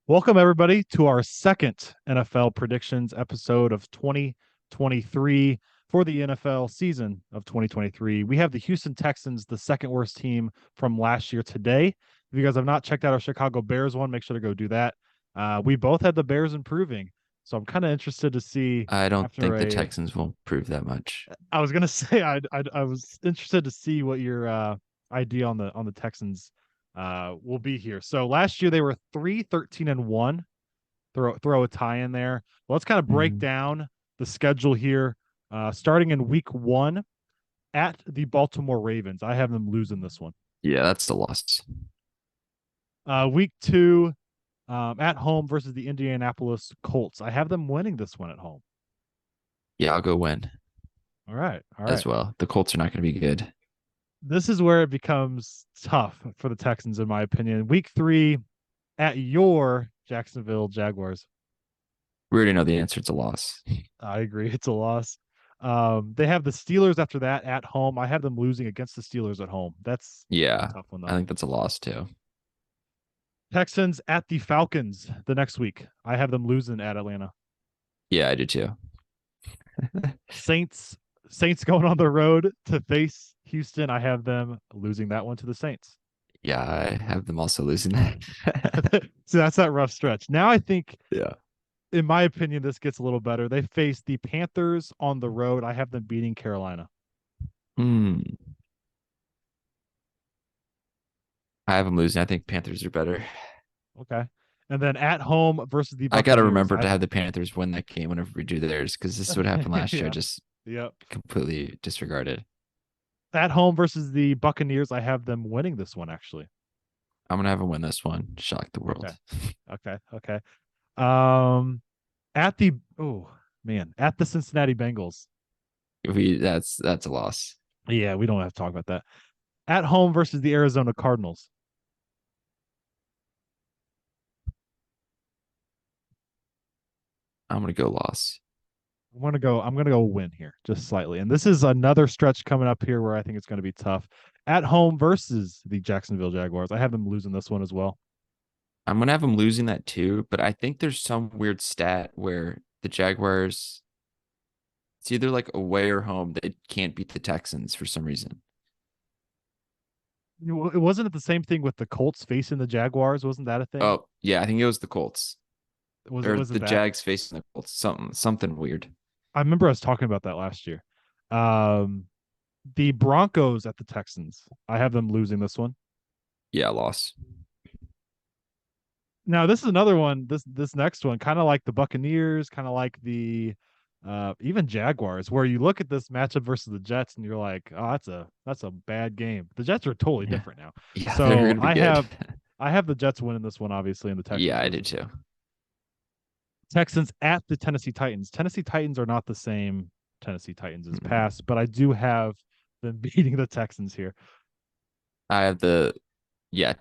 Welcome, everybody, to our second NFL predictions episode of 2023 for the NFL season of 2023. We have the Houston Texans, the second worst team from last year today. If you guys have not checked out our Chicago Bears one, make sure to go do that. We both had the Bears improving, so I'm kind of interested to see. I don't after think the a, Texans will prove that much. I was gonna say I was interested to see what your idea on the Texans will be here. So last year they were 3-13-1. Throw a tie in there. Well, let's kind of break down the schedule here. Starting in week 1 at the Baltimore Ravens. I have them losing this one. Yeah, that's the loss. Week 2 at home versus the Indianapolis Colts. I have them winning this one at home. Yeah, I'll go win. All right. As well. The Colts are not going to be good. This is where it becomes tough for the Texans, in my opinion. Week 3 at your Jacksonville Jaguars. We already know the answer. It's a loss. I agree. It's a loss. They have the Steelers after that at home. I have them losing against the Steelers at home. That's Yeah, a tough one, though. I think that's a loss too. Texans at the Falcons the next week. I have them losing at Atlanta. Yeah, I do too. Saints going on the road to face Houston. I have them losing that one to the Saints. Yeah, I have them also losing that. So that's that rough stretch. Now I think, yeah, in my opinion, this gets a little better. They face the Panthers on the road. I have them beating Carolina. I have them losing. I think Panthers are better. Okay. And then at home versus the Buccaneers. I got to remember to have the Panthers win that game whenever we do theirs, because this is what happened last year. Just completely disregarded. At home versus the Buccaneers, I have them winning this one, actually. I'm going to have them win this one. Shock the world. Okay. At the Cincinnati Bengals. That's a loss. Yeah, we don't have to talk about that. At home versus the Arizona Cardinals. I'm gonna go loss. I'm gonna go win here, just slightly. And this is another stretch coming up here where I think it's gonna be tough. At home versus the Jacksonville Jaguars. I have them losing this one as well. I'm gonna have them losing that too, but I think there's some weird stat where the Jaguars, it's either like away or home, they can't beat the Texans for some reason. It wasn't the same thing with the Colts facing the Jaguars. Wasn't that a thing? Oh yeah, I think it was the Colts. Was the Jags facing the Colts? Something weird. I remember I was talking about that last year. The Broncos at the Texans. I have them losing this one. Yeah, loss. Now this is another one. This next one, kind of like the Buccaneers, kind of like the even Jaguars, where you look at this matchup versus the Jets and you're like, oh, that's a bad game. The Jets are totally different now. Yeah, so I have the Jets winning this one, obviously, in the Texans. Yeah, I did too. Texans at the Tennessee Titans. Tennessee Titans are not the same Tennessee Titans as past, but I do have them beating the Texans here. I have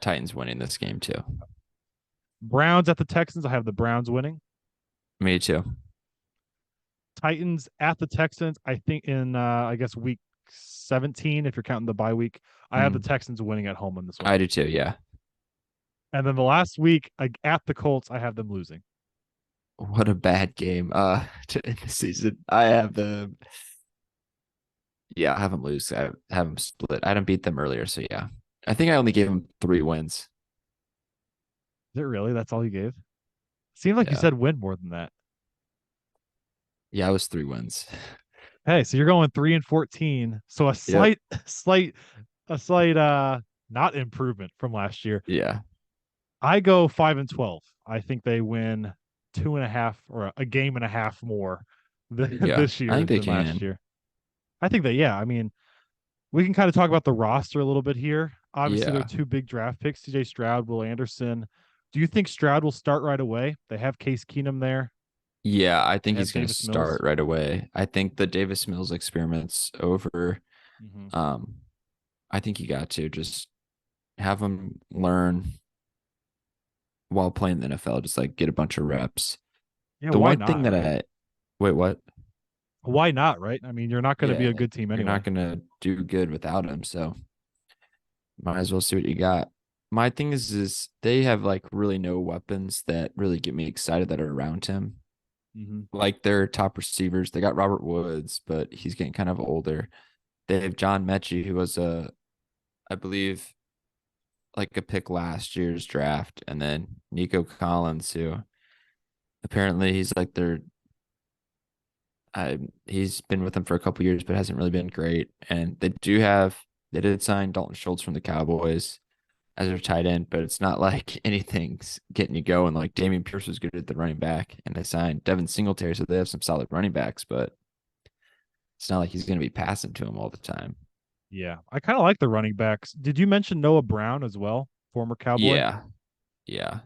Titans winning this game too. Browns at the Texans. I have the Browns winning. Me too. Titans at the Texans. I think in I guess week 17, if you're counting the bye week, I have the Texans winning at home in this one. I do too. Yeah. And then the last week at the Colts, I have them losing. What a bad game to end the season. I have them. Yeah, I have them lose. I have them split. I didn't beat them earlier, so yeah. I think I only gave them 3 wins. Is it really? That's all you gave? Seemed like you said win more than that. Yeah, I was 3 wins. Hey, so you're going 3-14. So a slight not improvement from last year. Yeah. I go 5-12. I think they win 2.5 or a game and a half more this year I think they than last year. I think that, I mean, we can kind of talk about the roster a little bit here. Obviously, there are 2 big draft picks, CJ Stroud, Will Anderson. Do you think Stroud will start right away? They have Case Keenum there. Yeah, I think he's going to start right away. I think the Davis Mills experiment's over. I think you got to just have him learn. while playing the NFL, just like get a bunch of reps. Yeah, The why one thing not, that right? I wait, what? Why not, right? I mean, you're not going to be Yeah, a good team you're not anyway. gonna do good without him, so might as well see what you got. My thing is they have like really no weapons that really get me excited that are around him. Hmm. Like their top receivers, they got Robert Woods, but he's getting kind of older. They have John Mechie, who was I believe, like a pick last year's draft, and then Nico Collins, who apparently he's like he's been with them for a couple years, but hasn't really been great. And they did sign Dalton Schultz from the Cowboys as their tight end, but it's not like anything's getting you going. Like Damian Pierce was good at the running back, and they signed Devin Singletary, so they have some solid running backs, but it's not like he's going to be passing to him all the time. Yeah, I kind of like the running backs. Did you mention Noah Brown as well, former Cowboy? Yeah, yeah.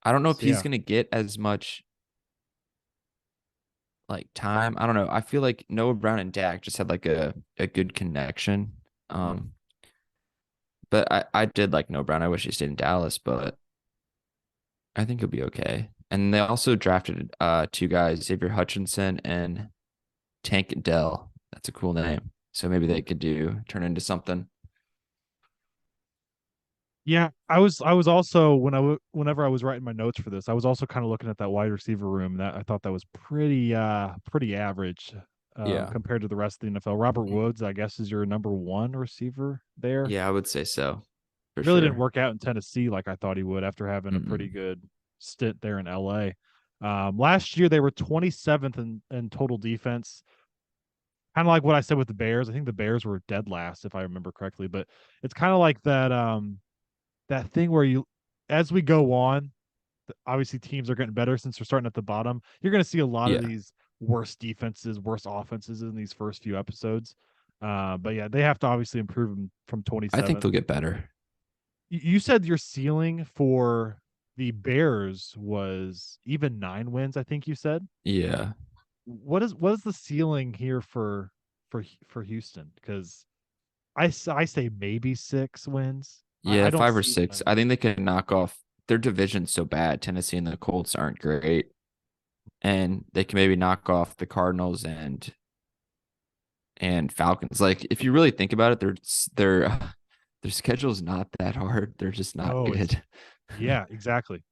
I don't know if So, he's yeah. going to get as much like time. I don't know. I feel like Noah Brown and Dak just had like a good connection. Um, but I did like Noah Brown. I wish he stayed in Dallas, but I think he'll be okay. And they also drafted two guys, Xavier Hutchinson and Tank Dell. That's a cool name. So maybe they could do turn into something. Yeah, I was also whenever I was writing my notes for this, I was also kind of looking at that wide receiver room. That I thought that was pretty average Yeah. compared to the rest of the NFL. Robert Woods, I guess, is your number one receiver there. Yeah, I would say so for Really didn't sure. work out in Tennessee like I thought he would after having a pretty Mm-mm. good stint there in LA. Last year they were 27th in total defense. Kind of like what I said with the Bears. I think the Bears were dead last if I remember correctly, but it's kind of like that thing where you as we go on, obviously teams are getting better since they're starting at the bottom. You're going to see a lot of Yeah. these worse defenses, worse offenses in these first few episodes. But yeah, they have to obviously improve them from I think 27th. they'll get better. You said your ceiling for the Bears was even 9 wins, I think you said. Yeah. What is the ceiling here for Houston? Because I say maybe 6 wins. I Yeah, don't five or see the six. nine I think wins. they can knock off their division so bad. Tennessee and the Colts aren't great. And they can maybe knock off the Cardinals and Falcons. Like if you really think about it, their schedule is not that hard. They're just not No, it's good. yeah, exactly.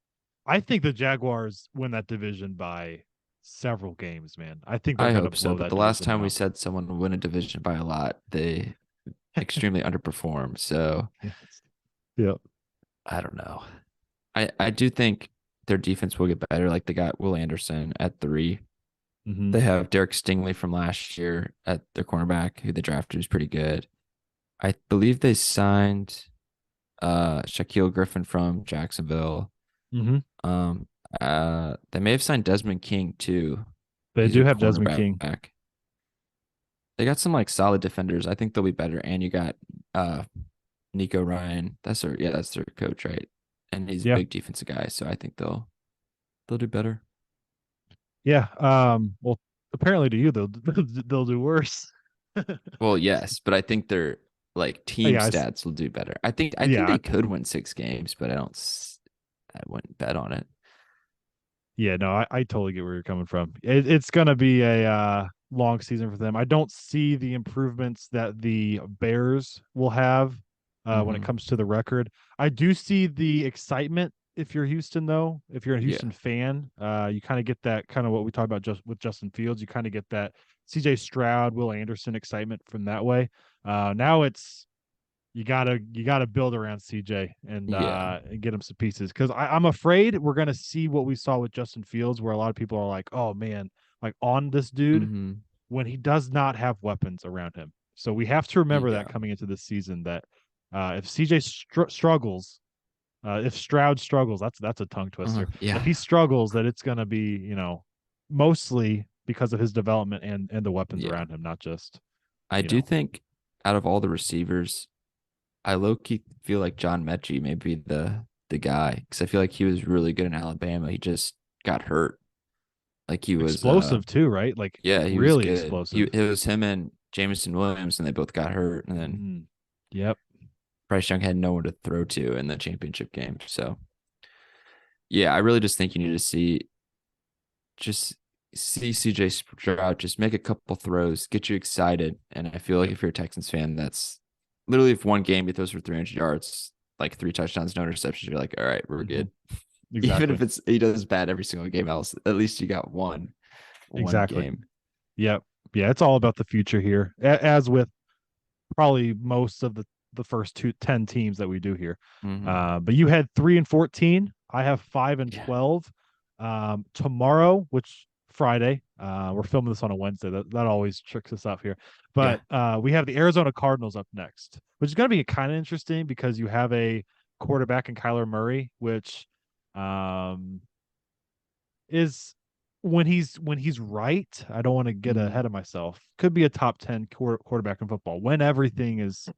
I think the Jaguars win that division by several games, man. I think they're I gonna hope so. blow But that the last division time we out. said someone would win a division by a lot, they extremely underperformed. So Yes. Yep. I don't know. I do think their defense will get better. Like they got Will Anderson at three. Hmm. They have Derek Stingley from last year at their cornerback, who they drafted, who's pretty good. I believe they signed Shaquille Griffin from Jacksonville. Hmm. Um they may have signed Desmond King too. They He's a do have Desmond King. cornerback. They got some like solid defenders. I think they'll be better. And you got uh Nico Ryan. That's their coach, right? And he's a Yeah. big defensive guy, so I think they'll do better. Yeah. Well, apparently to you they'll do worse. Well, yes, but I think their like team Yeah. stats will do better. I think Yeah. they could win 6 games, but I wouldn't bet on it. Yeah, no, I totally get where you're coming from. It's gonna be a long season for them. I don't see the improvements that the Bears will have when it Hmm. comes to the record. I do see the excitement if you're Houston, though. If you're a Yeah. Houston fan, you kind of get that kind of what we talked about just with Justin Fields. You kind of get that CJ Stroud, Will Anderson excitement from that way. Now it's you gotta build around CJ Yeah. and get him some pieces because I'm afraid we're gonna see what we saw with Justin Fields, where a lot of people are like, oh man, like on this dude Hmm. when he does not have weapons around him. So we have to remember that Yeah. coming into this season that if CJ struggles, if Stroud struggles, that's a tongue twister. If Yeah. he struggles, that it's gonna be mostly because of his development and the weapons Yeah. around him, not just I you do know think out of all the receivers, I low key feel like John Mechie may be the guy because I feel like he was really good in Alabama. He just got hurt. Like he was explosive too, right? Like yeah, he was really good. explosive. It was him and Jameson Williams, and they both got hurt. And then Mm, yep. Bryce Young had no one to throw to in the championship game. So Yeah, I really just think you need to just see CJ Stroud just make a couple throws, get you excited. And I feel like Yep. if you're a Texans fan, that's literally if one game he throws for 300 yards, like 3 touchdowns, no interceptions, you're like, all right, we're Hmm. good. Even Exactly. if he does bad every single game else, at least you got one Exactly. game. Yep. Yeah, it's all about the future here, as with probably most of the first 10 teams that we do here. Hmm. But you had 3-14. I have 5 and Yeah. 12. Tomorrow, which Friday, we're filming this on a Wednesday. That always tricks us up here. Yeah. But we have the Arizona Cardinals up next, which is going to be kind of interesting because you have a quarterback in Kyler Murray, which um, is when he's right. I don't want to get Hmm. ahead of myself. Could be a top 10 quarterback in football when everything is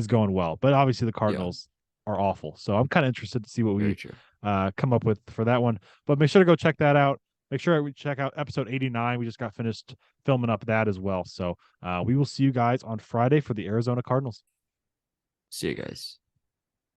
going well. But obviously the Yeah. Cardinals are awful. So I'm kind of interested to see what Very we true. come up with for that one. But make sure to go check that out. Make sure we check out episode 89. We just got finished filming up that as well. So we will see you guys on Friday for the Arizona Cardinals. See you guys.